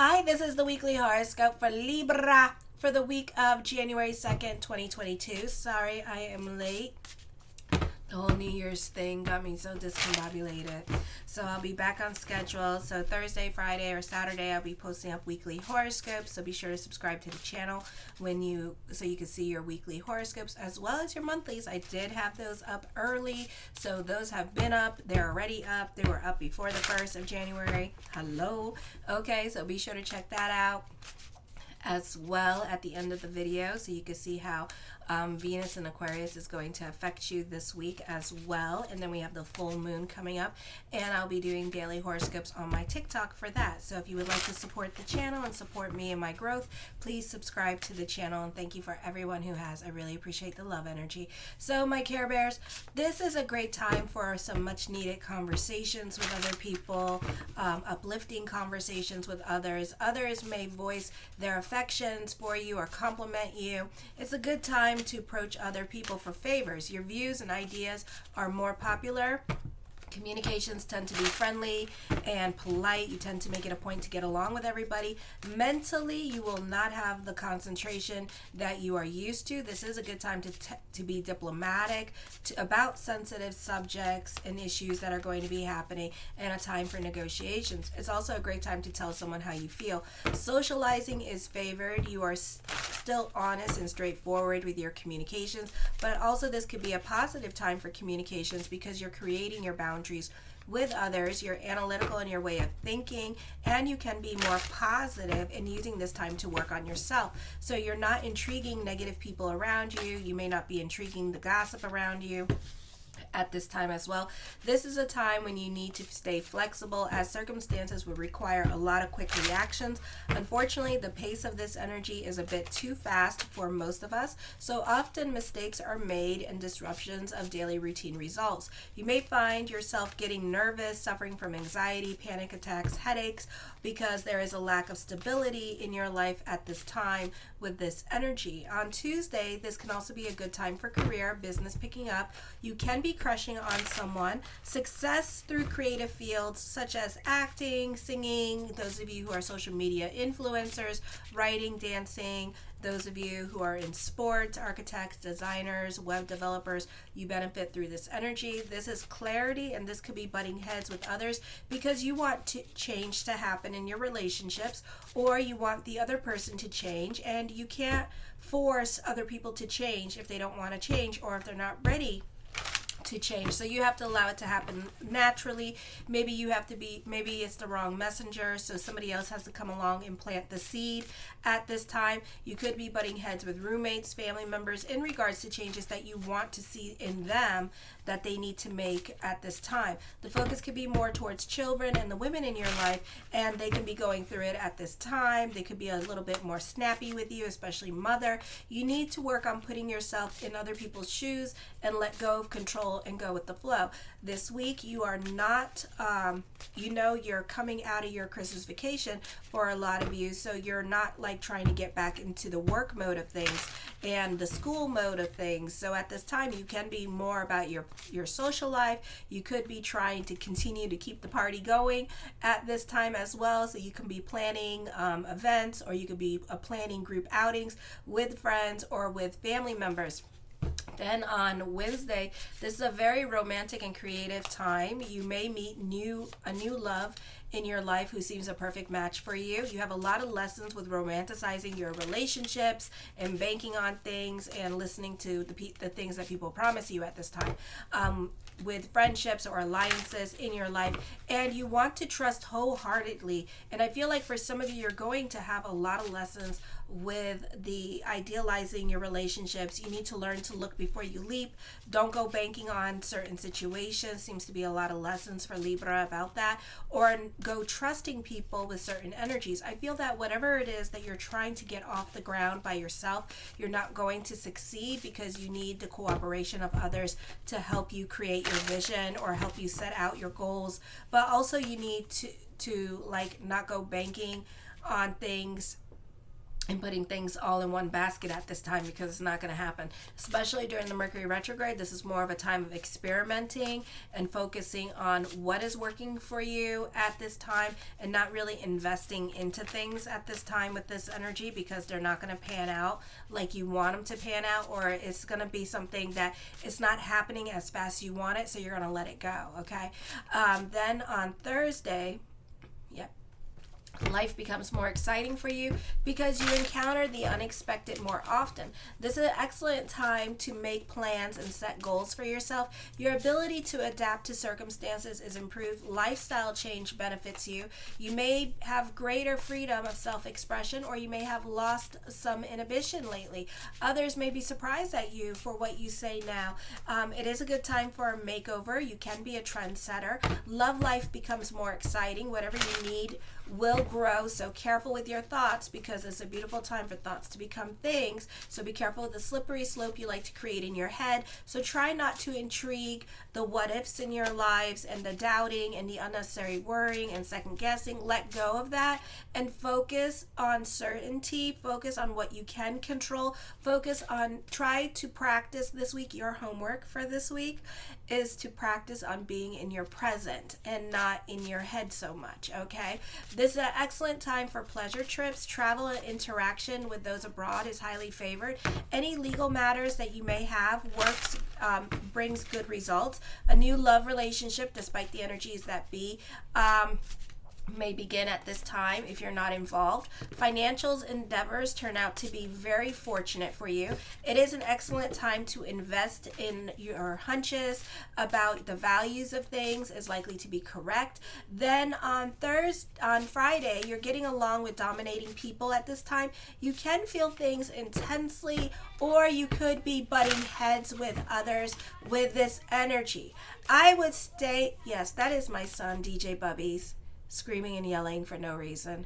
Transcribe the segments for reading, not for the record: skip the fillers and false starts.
Hi, this is the weekly horoscope for Libra for the week of January 2nd, 2022. Sorry, I am late. The whole New Year's thing got me so discombobulated. So I'll be back on schedule. So Thursday, Friday, or Saturday, I'll be posting up weekly horoscopes. So be sure to subscribe to the channel so you can see your weekly horoscopes as well as your monthlies. I did have those up early. So those have been up. They're already up. They were up before the 1st of January. Hello. Okay, so be sure to check that out as well at the end of the video so you can see how Venus in Aquarius is going to affect you this week as well. And then we have the full moon coming up, and I'll be doing daily horoscopes on my TikTok for that. So if you would like to support the channel and support me and my growth, please subscribe to the channel, and thank you for everyone who has. I really appreciate the love energy. So my Care Bears, this is a great time for some much needed conversations with other people, uplifting conversations with others. Others may voice their affections for you or compliment you. It's a good time to approach other people for favors. Your views and ideas are more popular. Communications tend to be friendly and polite. You tend to make it a point to get along with everybody. Mentally, you will not have the concentration that you are used to. This is a good time to be diplomatic about sensitive subjects and issues that are going to be happening, and a time for negotiations. It's also a great time to tell someone how you feel. Socializing is favored. You are still honest and straightforward with your communications, but also this could be a positive time for communications because you're creating your boundaries with others. You're analytical in your way of thinking, and you can be more positive in using this time to work on yourself. So you're not intriguing negative people around you. You may not be intriguing the gossip around you at this time as well. This is a time when you need to stay flexible, as circumstances would require a lot of quick reactions. Unfortunately, the pace of this energy is a bit too fast for most of us, so often mistakes are made and disruptions of daily routine results. You may find yourself getting nervous, suffering from anxiety, panic attacks, headaches, because there is a lack of stability in your life at this time with this energy. On Tuesday, this can also be a good time for career, business picking up. You can be crushing on someone. Success through creative fields such as acting, singing, those of you who are social media influencers, writing, dancing, those of you who are in sports, architects, designers, web developers, you benefit through this energy. This is clarity, and this could be butting heads with others because you want change to happen in your relationships, or you want the other person to change, and you can't force other people to change if they don't want to change or if they're not ready to change. So you have to allow it to happen naturally. Maybe it's the wrong messenger, so somebody else has to come along and plant the seed at this time. You could be butting heads with roommates, family members in regards to changes that you want to see in them that they need to make at this time. The focus could be more towards children and the women in your life, and they can be going through it at this time. They could be a little bit more snappy with you, especially mother. You need to work on putting yourself in other people's shoes and let go of control and go with the flow. This week you are not, you're coming out of your Christmas vacation for a lot of you, so you're not like trying to get back into the work mode of things and the school mode of things. So at this time you can be more about your social life. You could be trying to continue to keep the party going at this time as well, so you can be planning events, or you could be planning group outings with friends or with family members. Then on Wednesday, this is a very romantic and creative time. You may meet a new love in your life who seems a perfect match for you. You have a lot of lessons with romanticizing your relationships and banking on things and listening to the things that people promise you at this time. With friendships or alliances in your life, and you want to trust wholeheartedly. And I feel like for some of you, you're going to have a lot of lessons with the idealizing your relationships. You need to learn to look before you leap. Don't go banking on certain situations. Seems to be a lot of lessons for Libra about that. Or go trusting people with certain energies. I feel that whatever it is that you're trying to get off the ground by yourself, you're not going to succeed because you need the cooperation of others to help you create your vision or help you set out your goals. But also you need to like not go banking on things and putting things all in one basket at this time, because it's not going to happen. Especially during the Mercury retrograde, this is more of a time of experimenting and focusing on what is working for you at this time, and not really investing into things at this time with this energy, because they're not going to pan out like you want them to pan out, or it's going to be something that it's not happening as fast as you want it, so you're going to let it go, okay? Then on Thursday, yep, life becomes more exciting for you because you encounter the unexpected more often. This is an excellent time to make plans and set goals for yourself. Your ability to adapt to circumstances is improved. Lifestyle change benefits you. You may have greater freedom of self-expression, or you may have lost some inhibition lately. Others may be surprised at you for what you say now. It is a good time for a makeover. You can be a trendsetter. Love life becomes more exciting. Whatever you need will grow, so careful with your thoughts, because it's a beautiful time for thoughts to become things. So be careful with the slippery slope you like to create in your head. So try not to intrigue the what ifs in your lives and the doubting and the unnecessary worrying and second guessing. Let go of that and focus on certainty. Focus on what you can control. Focus on, try to practice this week. Your homework for this week is to practice on being in your present and not in your head so much, okay? This is an excellent time for pleasure trips. Travel and interaction with those abroad is highly favored. Any legal matters that you may have brings good results. A new love relationship, despite the energies that be, may begin at this time if you're not involved. Financial endeavors turn out to be very fortunate for you. It is an excellent time to invest in your hunches about the values of things is likely to be correct. Then on Friday, you're getting along with dominating people at this time. You can feel things intensely, or you could be butting heads with others with this energy. I would stay, yes, that is my son, DJ Bubbies, screaming and yelling for no reason.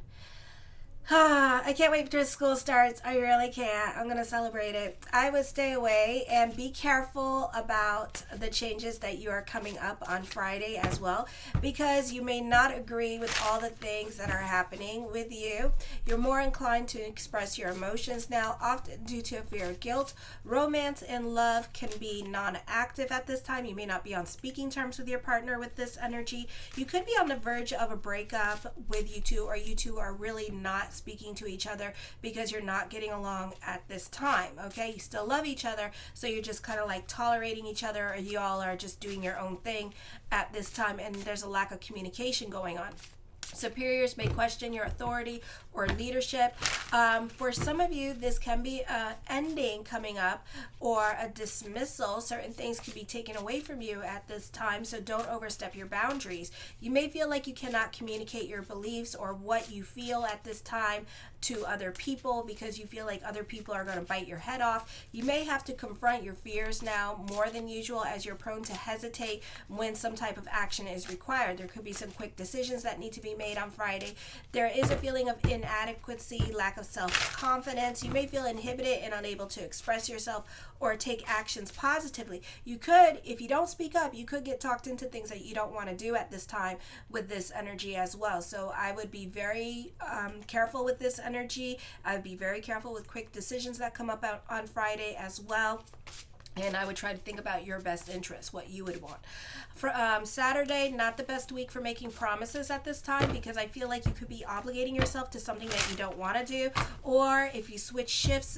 I can't wait till school starts. I really can't. I'm going to celebrate it. I would stay away and be careful about the changes that you are coming up on Friday as well, because you may not agree with all the things that are happening with you. You're more inclined to express your emotions now, often due to a fear of guilt. Romance and love can be non-active at this time. You may not be on speaking terms with your partner with this energy. You could be on the verge of a breakup with you two, or you two are really not speaking to each other because you're not getting along at this time, okay? You still love each other, so you're just kind of like tolerating each other, or you all are just doing your own thing at this time, and there's a lack of communication going on. Superiors may question your authority or leadership. For some of you, this can be an ending coming up, or a dismissal. Certain things can be taken away from you at this time, so don't overstep your boundaries. You may feel like you cannot communicate your beliefs or what you feel at this time to other people, because you feel like other people are going to bite your head off. You may have to confront your fears now more than usual, as you're prone to hesitate when some type of action is required. There could be some quick decisions that need to be made on Friday. There is a feeling of inadequacy, lack of self-confidence. You may feel inhibited and unable to express yourself or take actions positively. You could, if you don't speak up, you could get talked into things that you don't want to do at this time with this energy as well. So I would be very careful with this energy. I would be very careful with quick decisions that come up on Friday as well. And I would try to think about your best interest, what you would want. For Saturday, not the best week for making promises at this time, because I feel like you could be obligating yourself to something that you don't want to do. Or if you switch shifts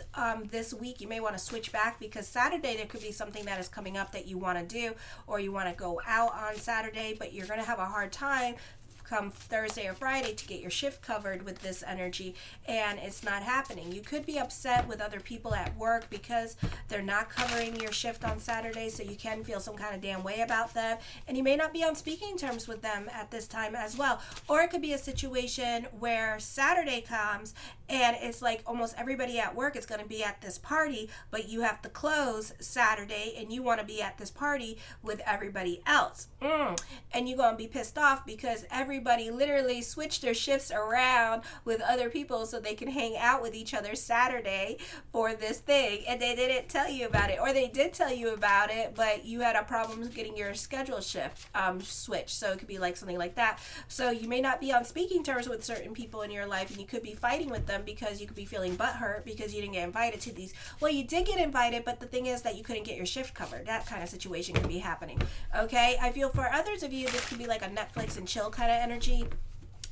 this week, you may want to switch back, because Saturday there could be something that is coming up that you want to do, or you want to go out on Saturday, but you're going to have a hard time come Thursday or Friday to get your shift covered with this energy, and it's not happening. You could be upset with other people at work because they're not covering your shift on Saturday, so you can feel some kind of damn way about them, and you may not be on speaking terms with them at this time as well. Or it could be a situation where Saturday comes and it's like almost everybody at work is going to be at this party, but you have to close Saturday and you want to be at this party with everybody else. And you're going to be pissed off because everybody everybody literally switched their shifts around with other people so they can hang out with each other Saturday for this thing, and they didn't tell you about it, or they did tell you about it, but you had a problem getting your schedule shift switched. So it could be like something like that. So you may not be on speaking terms with certain people in your life, and you could be fighting with them because you could be feeling butthurt because you didn't get invited to these. Well, you did get invited, but the thing is that you couldn't get your shift covered. That kind of situation could be happening. Okay, I feel for others of you, this could be like a Netflix and chill kind of energy.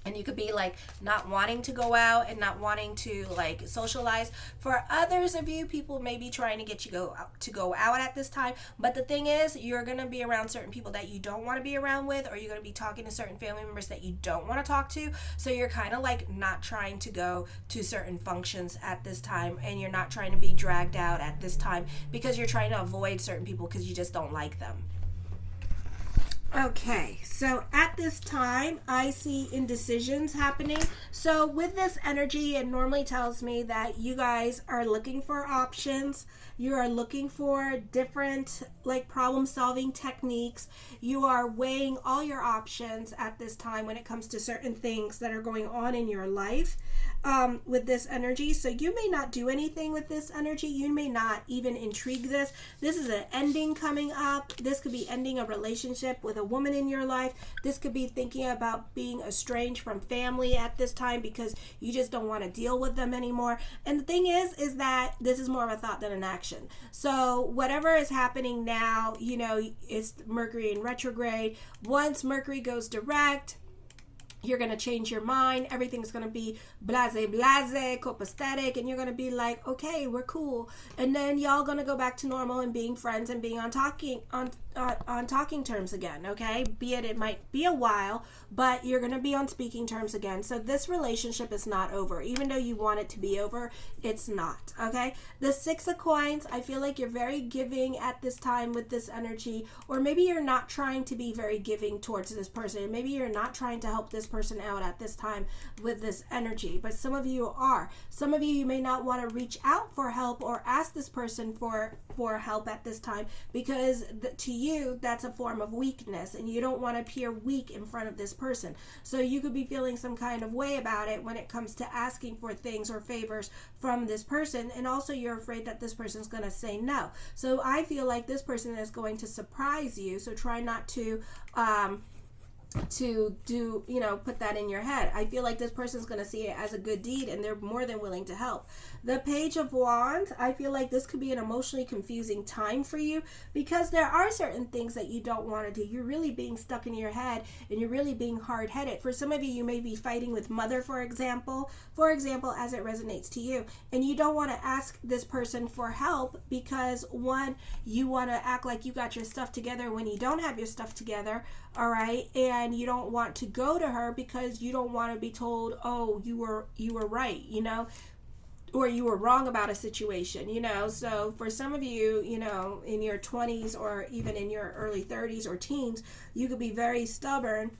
And you could be like not wanting to go out and not wanting to like socialize. For others of you, people may be trying to get you to go out at this time. But the thing is, you're going to be around certain people that you don't want to be around with, or you're going to be talking to certain family members that you don't want to talk to. So you're kind of like not trying to go to certain functions at this time, and you're not trying to be dragged out at this time because you're trying to avoid certain people because you just don't like them. Okay, so at this time, I see indecisions happening. So with this energy, it normally tells me that you guys are looking for options. You are looking for different like problem-solving techniques. You are weighing all your options at this time when it comes to certain things that are going on in your life with this energy. So you may not do anything with this energy. You may not even intrigue this. This is an ending coming up. This could be ending a relationship with a woman in your life. This could be thinking about being estranged from family at this time because you just don't want to deal with them anymore. And the thing is that this is more of a thought than an action. So whatever is happening now, you know, it's Mercury in retrograde. Once Mercury goes direct, you're going to change your mind. Everything's going to be blase, copacetic, and you're going to be like, okay, we're cool. And then y'all going to go back to normal and being friends and being on talking terms again, okay? It might be a while, but you're going to be on speaking terms again. So this relationship is not over. Even though you want it to be over, it's not, okay? The Six of Coins, I feel like you're very giving at this time with this energy, or maybe you're not trying to be very giving towards this person. Maybe you're not trying to help this person out at this time with this energy, but some of you are. Some of you may not want to reach out for help or ask this person for help at this time because to you that's a form of weakness, and you don't want to appear weak in front of this person. So you could be feeling some kind of way about it when it comes to asking for things or favors from this person, and also you're afraid that this person's going to say no. So I feel like this person is going to surprise you, so try not to do, you know, put that in your head. I feel like this person's going to see it as a good deed, and they're more than willing to help. The Page of Wands, I feel like this could be an emotionally confusing time for you because there are certain things that you don't want to do. You're really being stuck in your head, and you're really being hard-headed. For some of you, you may be fighting with mother, for example, as it resonates to you, and you don't want to ask this person for help because one, you want to act like you got your stuff together when you don't have your stuff together, all right? And you don't want to go to her because you don't want to be told, oh, you were right, you know, or you were wrong about a situation, you know. So for some of you, you know, in your 20s or even in your early 30s or teens, you could be very stubborn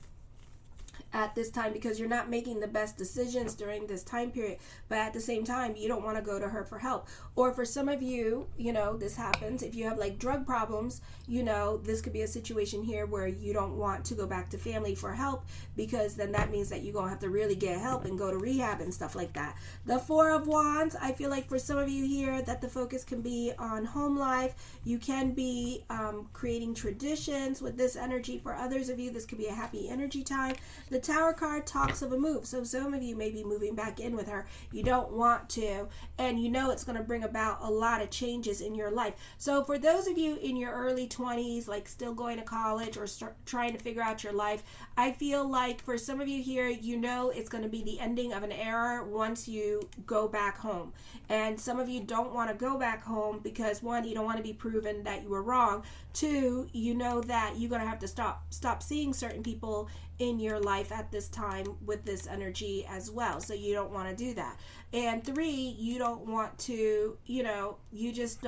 at this time because you're not making the best decisions during this time period, but at the same time you don't want to go to her for help. Or for some of you, you know, this happens if you have like drug problems, you know, this could be a situation here where you don't want to go back to family for help because then that means that you're gonna have to really get help and go to rehab and stuff like that. The Four of Wands, I feel like for some of you here that the focus can be on home life. You can be creating traditions with this energy. For others of you, this could be a happy energy time. The Tower card talks of a move. So some of you may be moving back in with her. You don't want to, and you know it's going to bring about a lot of changes in your life. So for those of you in your early 20s, like still going to college or trying to figure out your life, I feel like for some of you here, you know it's going to be the ending of an era once you go back home. And some of you don't want to go back home because one, you don't want to be proven that you were wrong. Two, you know that you're going to have to stop seeing certain people in your life at this time with this energy as well. So you don't want to do that. And three, you don't want to, you know, you just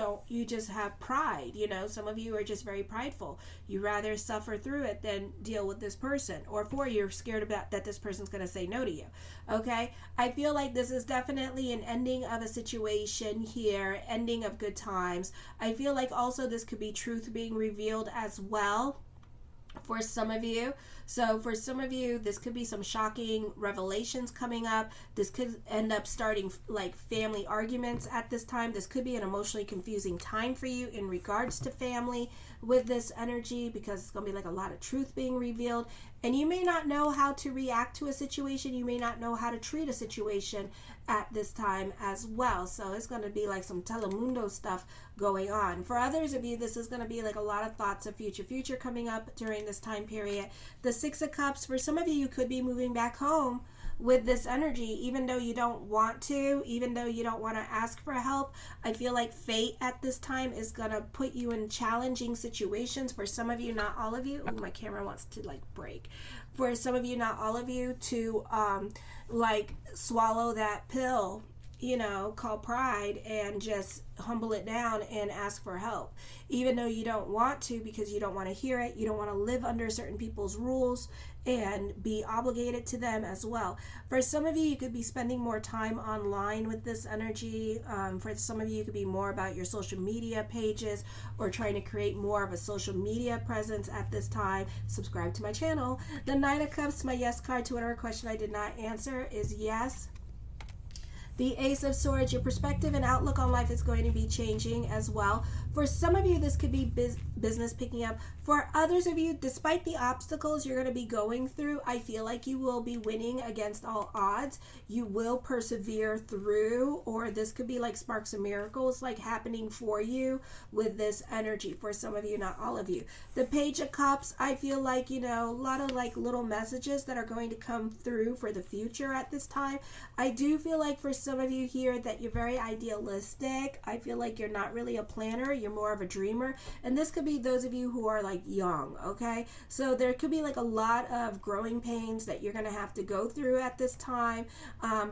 have pride. You know, some of you are just very prideful. You rather suffer through it than deal with this person. Or four, you're scared about that this person's going to say no to you. Okay. I feel like this is definitely an ending of a situation here, ending of good times. I feel like also this could be truth being revealed as well for some of you. So for some of you, this could be some shocking revelations coming up. This could end up starting like family arguments at this time. This could be an emotionally confusing time for you in regards to family with this energy, because it's going to be like a lot of truth being revealed. And you may not know how to react to a situation. You may not know how to treat a situation at this time as well. So it's going to be like some Telemundo stuff going on. For others of you, this is going to be like a lot of thoughts of future coming up during this time period. The Six of Cups, for some of you, you could be moving back home with this energy, even though you don't want to, even though you don't want to ask for help. I feel like fate at this time is going to put you in challenging situations. For some of you, not all of you. Oh, my camera wants to like break. For some of you, not all of you, to like swallow that pill, you know, called pride, and just humble it down and ask for help, even though you don't want to, because you don't want to hear it. You don't want to live under certain people's rules and be obligated to them as well. For some of you, you could be spending more time online with this energy. For some of you, it could be more about your social media pages or trying to create more of a social media presence at this time. Subscribe to my channel. The Knight of Cups, my yes card to whatever question I did not answer, is yes. The Ace of Swords, your perspective and outlook on life is going to be changing as well. For some of you, this could be business picking up. For others of you, despite the obstacles you're going to be going through, I feel like you will be winning against all odds. You will persevere through, or this could be like sparks of miracles like happening for you with this energy. For some of you, not all of you. The Page of Cups, I feel like, you know, a lot of like little messages that are going to come through for the future at this time. I do feel like for some of you here that you're very idealistic. I feel like you're not really a planner. You're more of a dreamer. And this could be those of you who are like young, okay? So there could be like a lot of growing pains that you're going to have to go through at this time.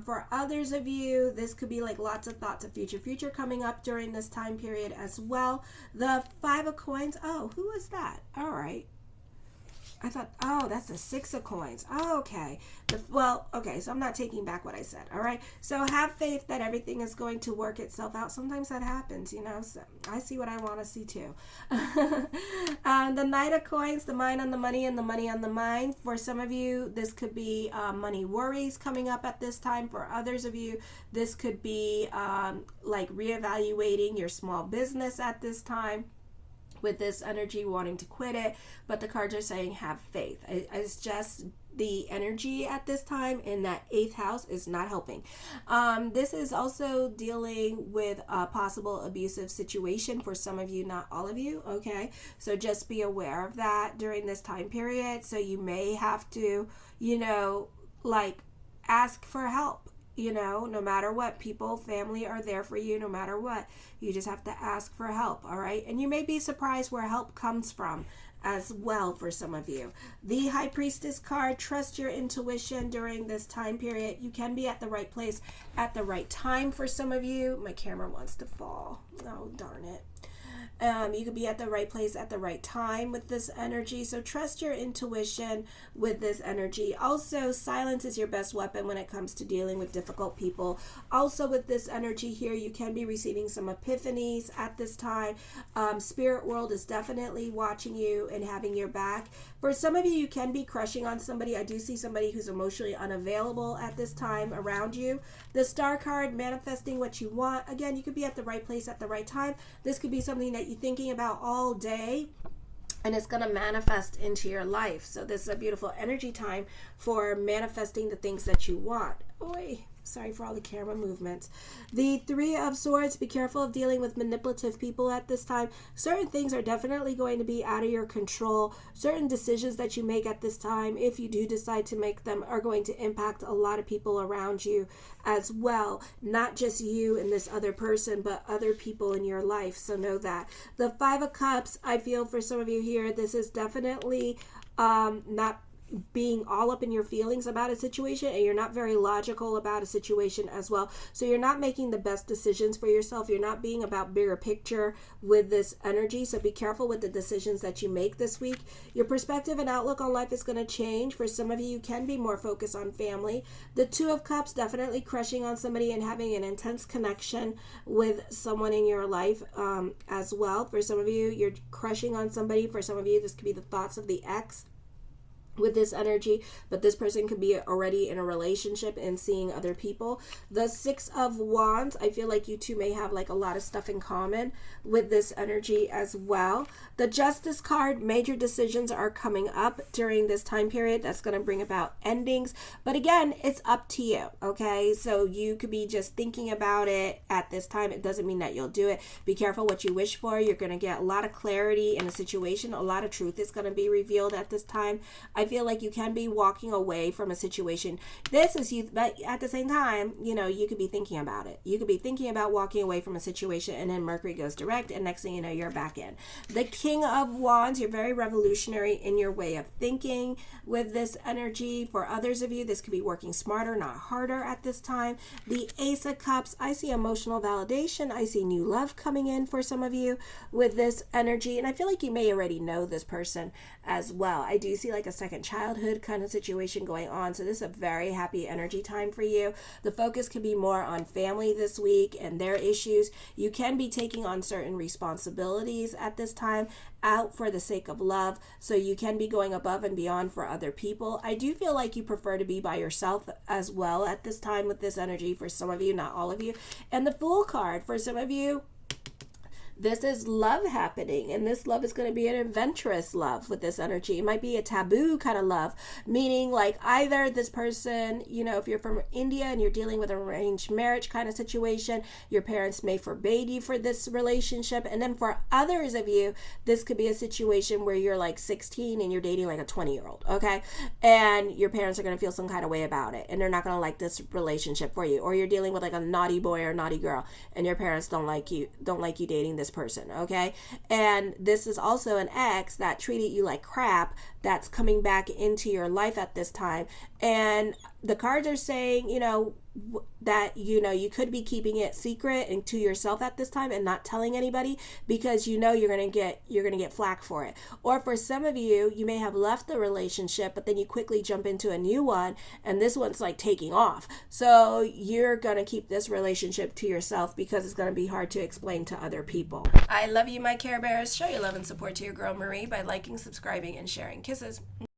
For others of you, this could be like lots of thoughts of future coming up during this time period as well. The Five of Coins. Oh, who is that? All right. I thought, oh, that's the Six of Coins. Oh, okay. Okay, so I'm not taking back what I said, all right? So have faith that everything is going to work itself out. Sometimes that happens, you know, so I see what I want to see too. The Knight of Coins, the mind on the money and the money on the mind. For some of you, this could be money worries coming up at this time. For others of you, this could be like reevaluating your small business at this time, with this energy, wanting to quit it. But the cards are saying have faith. It's just the energy at this time in that 8th house is not helping. This is also dealing with a possible abusive situation for some of you, not all of you, okay? So just be aware of that during this time period. So you may have to, you know, like ask for help. You know, no matter what, people, family are there for you no matter what. You just have to ask for help, all right? And you may be surprised where help comes from as well for some of you. The High Priestess card, trust your intuition during this time period. You can be at the right place at the right time for some of you. My camera wants to fall. Oh, darn it. You could be at the right place at the right time with this energy. So trust your intuition with this energy. Also, silence is your best weapon when it comes to dealing with difficult people. Also, with this energy here, you can be receiving some epiphanies at this time. Spirit world is definitely watching you and having your back. For some of you, you can be crushing on somebody. I do see somebody who's emotionally unavailable at this time around you. The Star card, manifesting what you want. Again, you could be at the right place at the right time. This could be something that you're thinking about all day, and it's going to manifest into your life. So this is a beautiful energy time for manifesting the things that you want. Oy. Sorry for all the camera movements. The Three of Swords, be careful of dealing with manipulative people at this time. Certain things are definitely going to be out of your control. Certain decisions that you make at this time, if you do decide to make them, are going to impact a lot of people around you as well. Not just you and this other person, but other people in your life. So know that. The Five of Cups, I feel for some of you here, this is definitely not being all up in your feelings about a situation, and you're not very logical about a situation as well. So you're not making the best decisions for yourself. You're not being about bigger picture with this energy. So be careful with the decisions that you make this week. Your perspective and outlook on life is going to change. For some of you, you can be more focused on family. The Two of Cups, definitely crushing on somebody and having an intense connection with someone in your life as well. For some of you, you're crushing on somebody. For some of you, this could be the thoughts of the ex with this energy, but this person could be already in a relationship and seeing other people. The Six of Wands, I feel like you two may have like a lot of stuff in common with this energy as well. The Justice card, major decisions are coming up during this time period. That's going to bring about endings, but again, it's up to you, okay? So you could be just thinking about it at this time. It doesn't mean that you'll do it. Be careful what you wish for. You're going to get a lot of clarity in a situation. A lot of truth is going to be revealed at this time. I feel like you can be walking away from a situation. This is you, but at the same time, you know, you could be thinking about it. You could be thinking about walking away from a situation, and then Mercury goes direct, and next thing you know, you're back in. The King of Wands, you're very revolutionary in your way of thinking with this energy. For others of you, this could be working smarter, not harder at this time. The Ace of Cups, I see emotional validation. I see new love coming in for some of you with this energy, and I feel like you may already know this person as well. I do see like a second childhood kind of situation going on, so this is a very happy energy time for you. The focus could be more on family this week and their issues. You can be taking on certain responsibilities at this time out for the sake of love, so you can be going above and beyond for other people. I do feel like you prefer to be by yourself as well at this time with this energy for some of you, not all of you. And the Fool card, for some of you, this is love happening, and this love is going to be an adventurous love with this energy. It might be a taboo kind of love, meaning like either this person, you know, if you're from India and you're dealing with an arranged marriage kind of situation, your parents may forbade you for this relationship. And then for others of you, this could be a situation where you're like 16 and you're dating like a 20-year-old, okay? And your parents are going to feel some kind of way about it, and they're not going to like this relationship for you. Or you're dealing with like a naughty boy or naughty girl, and your parents don't like you dating this person, okay? And this is also an ex that treated you like crap that's coming back into your life at this time. And the cards are saying, you know, that, you know, you could be keeping it secret and to yourself at this time and not telling anybody, because you know you're gonna get flack for it. Or for some of you, you may have left the relationship, but then you quickly jump into a new one, and this one's like taking off. So you're gonna keep this relationship to yourself because it's gonna be hard to explain to other people. I love you, my Care Bears. Show your love and support to your girl Marie by liking, subscribing, and sharing. Kisses.